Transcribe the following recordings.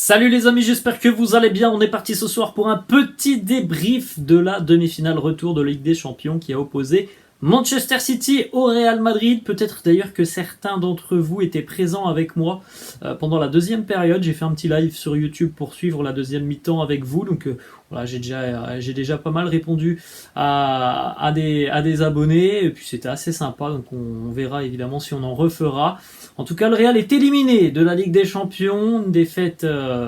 Salut les amis, j'espère que vous allez bien. On est parti ce soir pour un petit débrief de la demi-finale retour de Ligue des Champions qui a opposé Manchester City au Real Madrid. Peut-être d'ailleurs que certains d'entre vous étaient présents avec moi pendant la deuxième période. J'ai fait un petit live sur YouTube pour suivre la deuxième mi-temps avec vous. Donc voilà, j'ai déjà pas mal répondu à des abonnés. Et puis c'était assez sympa. Donc on verra évidemment si on en refera. En tout cas, le Real est éliminé de la Ligue des Champions. Une défaite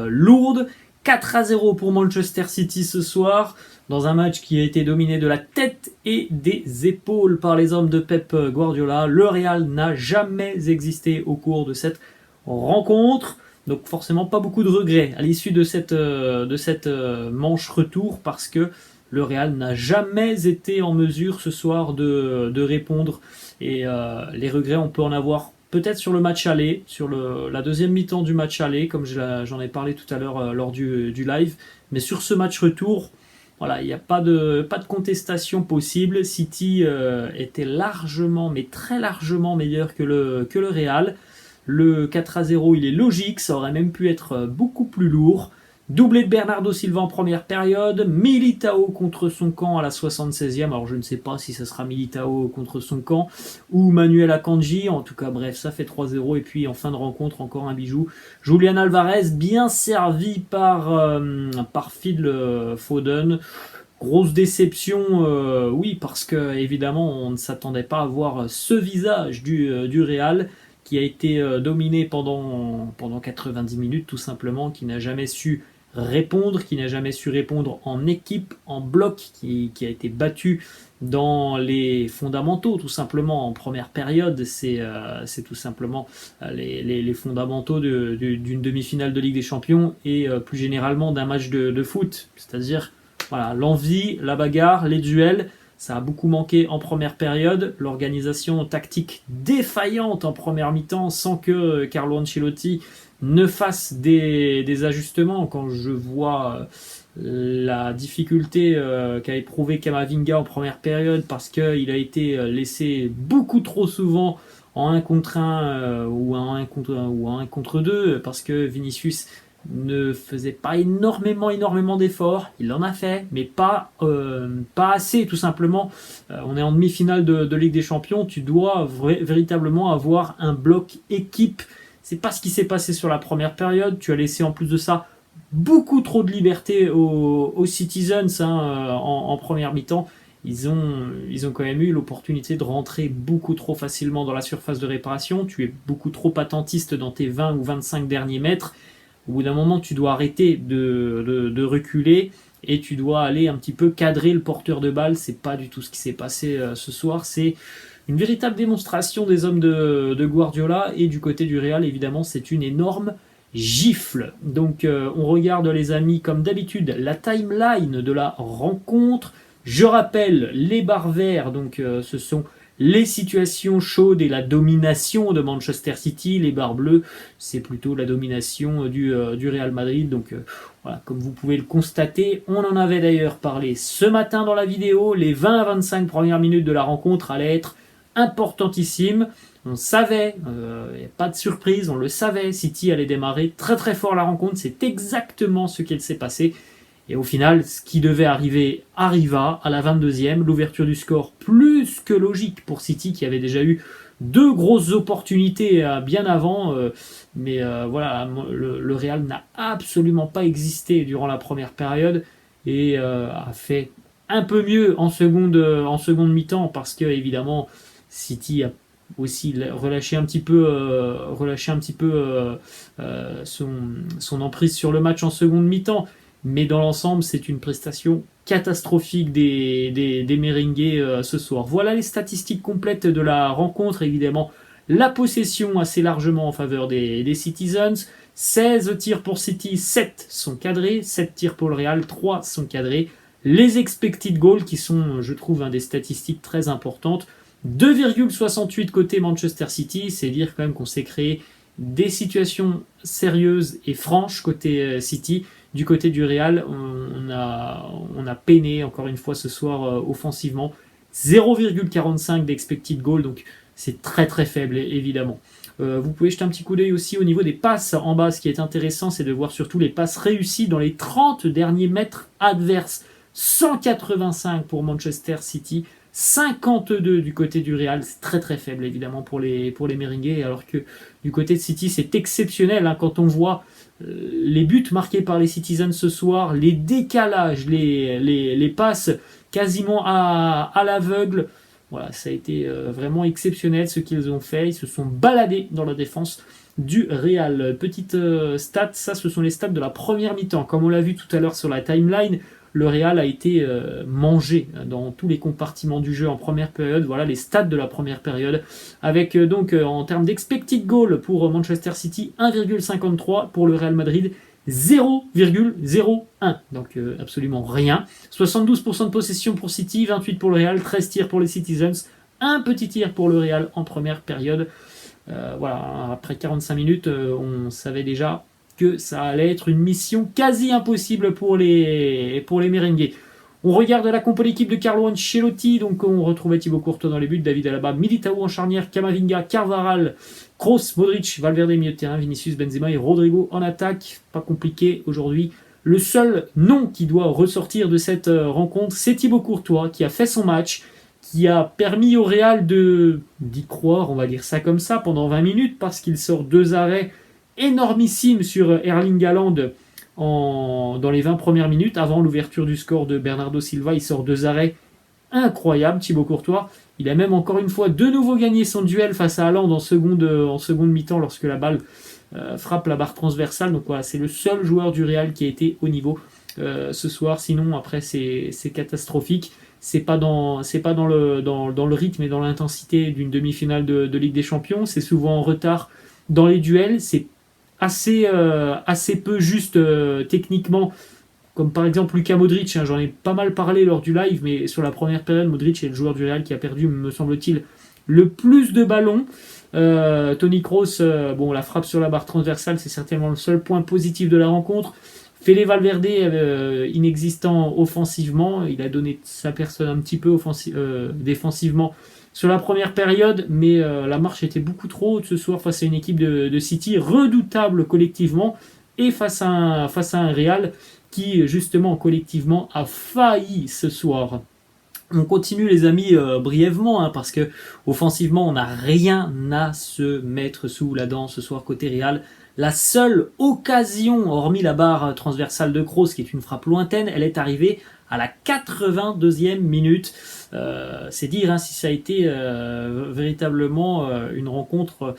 lourde. 4-0 pour Manchester City ce soir, dans un match qui a été dominé de la tête et des épaules par les hommes de Pep Guardiola. Le Real n'a jamais existé au cours de cette rencontre. Donc forcément pas beaucoup de regrets à l'issue de cette manche retour, parce que le Real n'a jamais été en mesure ce soir de répondre. Et les regrets, on peut en avoir peut-être sur le match aller, sur la deuxième mi-temps du match aller, comme j'en ai parlé tout à l'heure lors du live. Mais sur ce match retour, voilà, il n'y a pas de contestation possible. City était largement, mais très largement meilleur que le Real. Le 4-0, il est logique, ça aurait même pu être beaucoup plus lourd. Doublé de Bernardo Silva en première période, Militao contre son camp à la 76e, alors je ne sais pas si ça sera Militao contre son camp ou Manuel Akanji, en tout cas bref, ça fait 3-0, et puis en fin de rencontre, encore un bijou. Julian Alvarez, bien servi par Phil Foden. Grosse déception, oui, parce que évidemment on ne s'attendait pas à voir ce visage du Real, qui a été dominé pendant 90 minutes tout simplement, qui n'a jamais su répondre, qui n'a jamais su répondre en équipe, en bloc, qui a été battu dans les fondamentaux tout simplement en première période. C'est tout simplement les fondamentaux d'une demi-finale de Ligue des Champions, et plus généralement d'un match de foot, c'est-à-dire voilà, l'envie, la bagarre, les duels. Ça a beaucoup manqué en première période. L'organisation tactique défaillante en première mi-temps, sans que Carlo Ancelotti ne fasse des ajustements. Quand je vois la difficulté qu'a éprouvé Camavinga en première période, parce qu'il a été laissé beaucoup trop souvent en 1 contre 1 ou en 1 contre 2, parce que Vinicius ne faisait pas énormément d'efforts. Il en a fait, mais pas assez, tout simplement. On est en demi-finale de Ligue des Champions, tu dois véritablement avoir un bloc équipe. C'est pas ce qui s'est passé sur la première période. Tu as laissé en plus de ça beaucoup trop de liberté aux Citizens en première mi-temps. Ils ont quand même eu l'opportunité de rentrer beaucoup trop facilement dans la surface de réparation. Tu es beaucoup trop attentiste dans tes 20 ou 25 derniers mètres. Au bout d'un moment, tu dois arrêter de reculer, et tu dois aller un petit peu cadrer le porteur de balle. C'est pas du tout ce qui s'est passé ce soir. C'est une véritable démonstration des hommes de Guardiola, et du côté du Real, évidemment, c'est une énorme gifle. Donc on regarde, les amis, comme d'habitude, la timeline de la rencontre. Je rappelle les barres verts, donc ce sont les situations chaudes et la domination de Manchester City. Les barres bleues, c'est plutôt la domination du Real Madrid. Donc voilà, comme vous pouvez le constater, on en avait d'ailleurs parlé ce matin dans la vidéo. Les 20 à 25 premières minutes de la rencontre allaient être importantissimes. On savait, pas de surprise, on le savait, City allait démarrer très très fort la rencontre. C'est exactement ce qu'il s'est passé. Et au final, ce qui devait arriver arriva à la 22e. L'ouverture du score plus que logique pour City, qui avait déjà eu 2 grosses opportunités bien avant. Mais voilà, le Real n'a absolument pas existé durant la première période, et a fait un peu mieux en seconde mi-temps, parce que évidemment City a aussi relâché un petit peu son emprise sur le match en seconde mi-temps. Mais dans l'ensemble, c'est une prestation catastrophique des Merengues ce soir. Voilà les statistiques complètes de la rencontre. Évidemment, la possession assez largement en faveur des Citizens. 16 tirs pour City, 7 sont cadrés. 7 tirs pour le Real, 3 sont cadrés. Les expected goals, qui sont, je trouve, des statistiques très importantes. 2,68 côté Manchester City, c'est dire quand même qu'on s'est créé des situations sérieuses et franches côté City. Du côté du Real, on a peiné encore une fois ce soir offensivement. 0,45 d'expected goal, donc c'est très très faible évidemment. Vous pouvez jeter un petit coup d'œil aussi au niveau des passes en bas. Ce qui est intéressant, c'est de voir surtout les passes réussies dans les 30 derniers mètres adverses. 185 pour Manchester City, 52 du côté du Real. C'est très très faible évidemment pour les Merengues, alors que du côté de City c'est exceptionnel hein, quand on voit les buts marqués par les Citizens ce soir, les décalages, les passes quasiment à l'aveugle. Voilà, ça a été vraiment exceptionnel ce qu'ils ont fait. Ils se sont baladés dans la défense du Real. Petite stat, ça ce sont les stats de la première mi-temps. Comme on l'a vu tout à l'heure sur la timeline, le Real a été mangé dans tous les compartiments du jeu en première période. Voilà les stats de la première période. Avec donc en termes d'expected goal pour Manchester City, 1,53, pour le Real Madrid, 0,01. Donc absolument rien. 72% de possession pour City, 28 pour le Real, 13 tirs pour les Citizens, un petit tir pour le Real en première période. Voilà, après 45 minutes, on savait déjà que ça allait être une mission quasi impossible pour les Merengues. On regarde la compo d'équipe de Carlo Ancelotti, donc on retrouvait Thibaut Courtois dans les buts, David Alaba, Militao en charnière, Camavinga, Carvajal, Kroos, Modric, Valverde milieu de terrain, Vinicius, Benzema et Rodrigo en attaque. Pas compliqué aujourd'hui. Le seul nom qui doit ressortir de cette rencontre, c'est Thibaut Courtois, qui a fait son match, qui a permis au Real d'y croire, on va dire ça comme ça, pendant 20 minutes, parce qu'il sort 2 arrêts énormissimes sur Erling Haaland dans les 20 premières minutes, avant l'ouverture du score de Bernardo Silva. Il sort 2 arrêts incroyables, Thibaut Courtois. Il a même encore une fois de nouveau gagné son duel face à Haaland en seconde mi-temps, lorsque la balle frappe la barre transversale. Donc voilà, c'est le seul joueur du Real qui a été au niveau ce soir. Sinon, après, c'est catastrophique. C'est pas dans le rythme et dans l'intensité d'une demi-finale de Ligue des Champions. C'est souvent en retard dans les duels. C'est assez peu juste techniquement, comme par exemple Luka Modric, hein, j'en ai pas mal parlé lors du live, mais sur la première période, Modric est le joueur du Real qui a perdu, me semble-t-il, le plus de ballons. Toni Kroos, bon, la frappe sur la barre transversale, c'est certainement le seul point positif de la rencontre. Fede Valverde, inexistant offensivement, il a donné sa personne un petit peu défensivement sur la première période, mais la marche était beaucoup trop haute ce soir face à une équipe de City redoutable collectivement, et face à un Real qui justement collectivement a failli ce soir. On continue les amis brièvement, hein, parce que offensivement on n'a rien à se mettre sous la dent ce soir côté Real. La seule occasion, hormis la barre transversale de Kroos, qui est une frappe lointaine, elle est arrivée à la 82e minute. C'est dire hein, si ça a été véritablement une rencontre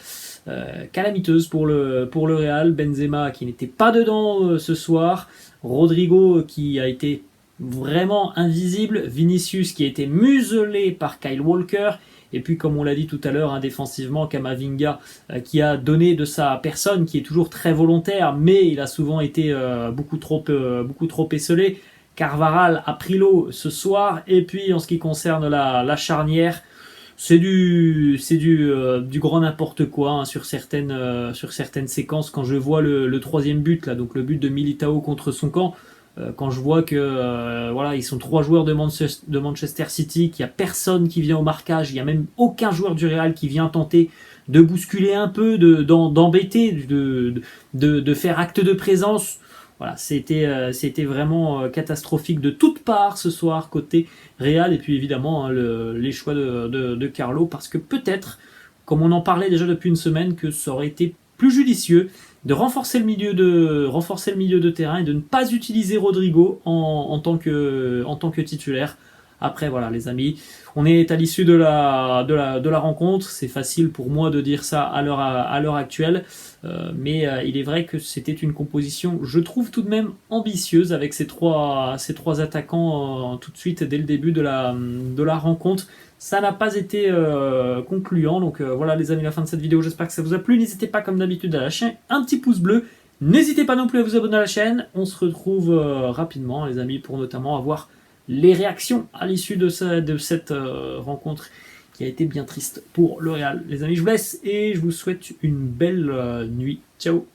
calamiteuse pour le Real. Benzema qui n'était pas dedans ce soir. Rodrigo qui a été vraiment invisible. Vinicius qui a été muselé par Kyle Walker. Et puis, comme on l'a dit tout à l'heure, hein, défensivement, Camavinga qui a donné de sa personne, qui est toujours très volontaire, mais il a souvent été beaucoup trop esselé. Carvajal a pris l'eau ce soir. Et puis, en ce qui concerne la charnière, c'est du grand n'importe quoi hein, sur certaines séquences. Quand je vois le troisième but, là, donc le but de Militao contre son camp, quand je vois que voilà, ils sont 3 joueurs de Manchester City, qu'il n'y a personne qui vient au marquage, il n'y a même aucun joueur du Real qui vient tenter de bousculer un peu, d'embêter, de faire acte de présence. Voilà, c'était vraiment catastrophique de toutes parts ce soir côté Real. Et puis évidemment hein, les choix de Carlo, parce que peut-être, comme on en parlait déjà depuis une semaine, que ça aurait été plus judicieux de renforcer le milieu de terrain et de ne pas utiliser Rodrigo en tant que titulaire. Après voilà les amis, on est à l'issue de la rencontre. C'est facile pour moi de dire ça à l'heure actuelle, mais il est vrai que c'était une composition, je trouve tout de même ambitieuse, avec ces trois attaquants tout de suite dès le début de la rencontre. Ça n'a pas été concluant, donc voilà les amis, la fin de cette vidéo, j'espère que ça vous a plu. N'hésitez pas comme d'habitude à lâcher un petit pouce bleu, n'hésitez pas non plus à vous abonner à la chaîne. On se retrouve rapidement les amis pour notamment avoir les réactions à l'issue de cette rencontre qui a été bien triste pour le Real. Les amis, je vous laisse et je vous souhaite une belle nuit. Ciao.